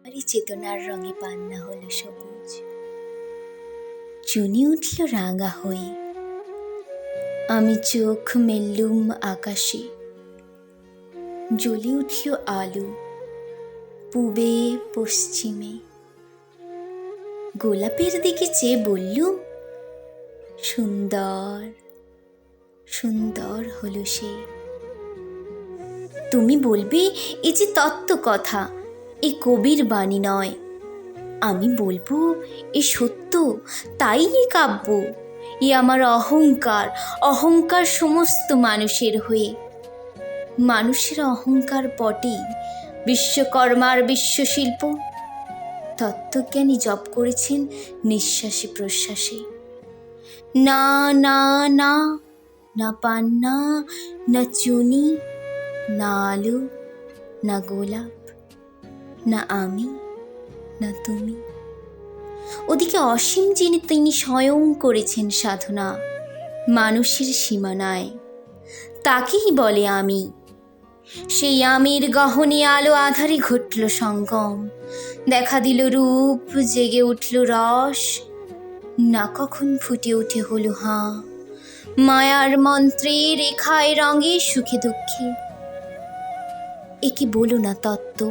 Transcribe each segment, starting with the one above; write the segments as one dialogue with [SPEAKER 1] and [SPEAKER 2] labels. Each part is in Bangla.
[SPEAKER 1] আরে চেতনার রঙে পান্না হলো সবুজ, চুনি উঠল রাঙা হয়ে। আমি চোখ মেললুম আকাশে, জ্বলে উঠল আলো পূবে পশ্চিমে। গোলাপের দিকে চেয়ে বললুম, সুন্দর সুন্দর হলো সে। তুমি বলবে এ যে তত্ত্ব কথা, এ কবির বাণী নয়। আমি বলবো এ সত্য, তাই এ কাব্য। এ আমার অহংকার, অহংকার সমস্ত মানুষের হয়ে। মানুষের অহংকার পটেই বিশ্বকর্মার বিশ্বশিল্প। তত্ত্বজ্ঞানী জপ করেছেন নিঃশ্বাসে প্রশ্বাসে। না না না, না পান্না, না চুনি, না আলো, না গোলাপ, না আমি, না তুমি। ওদিকে অসীম যিনি, তিনি স্বয়ং করেছেন সাধনা মানুষের সীমানায়, তাকেই বলে আমি। সেই আমির গহনে আলো আধারে ঘটল সঙ্গম, দেখা দিল রূপ, জেগে উঠল রস। না কখন ফুটে উঠে হলো হাঁ, মায়ার মন্ত্রে, রেখায় রঙে, সুখে দুঃখে। একে বলো না তত্ত্ব,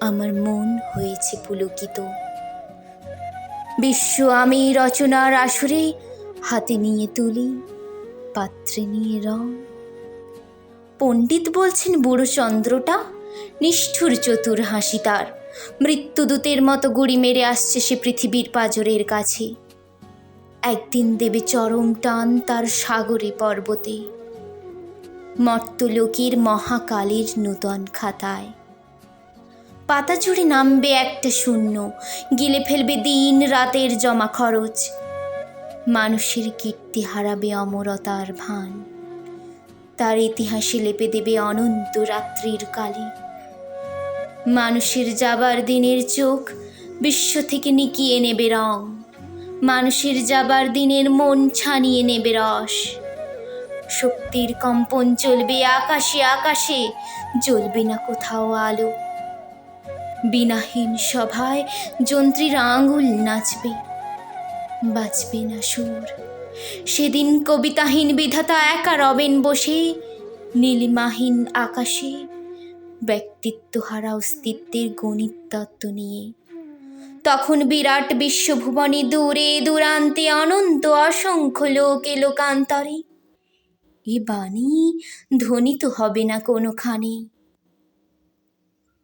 [SPEAKER 1] আমার মন হয়েছে পুলকিত। বিশ্ব আমি রচনার আসরে, হাতে নিয়ে তুলি, পাত্রে নিয়ে রং। পণ্ডিত বলছেন বুড়ো চন্দ্রটা, নিষ্ঠুর চতুর হাসি তার। মৃত্যুদূতের মতো গুড়ি মেরে আসছে সে পৃথিবীর পাঁজরের কাছে। একদিন দেবে চরম টান তার সাগরে পর্বতে, মর্তলোকের মহাকালের নূতন খাতায়। পাতা জুড়ে নামবে একটা শূন্য, গিলে ফেলবে দিন রাতের জমা খরচ। মানুষের কীর্তি হারাবে অমরতার ভান, তার ইতিহাসে লেপে দেবে অনন্ত রাত্রির কালে। মানুষের যাবার দিনের চোখ বিশ্ব থেকে নিকিয়ে নেবে রং, মানুষের যাবার দিনের মন ছানিয়ে নেবে রস। শক্তির কম্পন চলবে আকাশে আকাশে, জ্বলবে না কোথাও আলো। বিনাহীন সভায় যন্ত্রীর আঙুল নাচবে, বাজবে না সুর। সেদিন কবিতাহীন বিধাতা একা রবেন বসে, নীলিমাহীন আকাশে ব্যক্তিত্বহারা অস্তিত্বের গণিত তত্ত্ব নিয়ে। তখন বিরাট বিশ্বভুবনে দূরে দূরান্তে অনন্ত অসংখ্য লোকে লোকান্তরে এ বাণী ধ্বনিত হবে না কোনোখানে।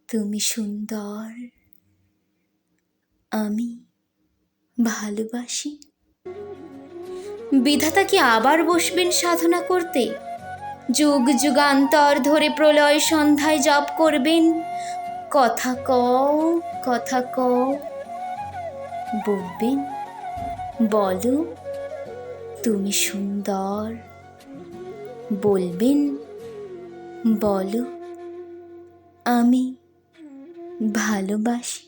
[SPEAKER 1] তুমি সুন্দর, আমি ভালোবাসি। বিধাতা কি আবার বসবেন সাধনা করতে? যুগ যুগান্তর ধরে প্রলয় সন্ধ্যায় জপ করবেন, কথা কও, কথা কও। বলবেন, বলো তুমি সুন্দর। বলবেন, বলো আমি ভালোবাসি।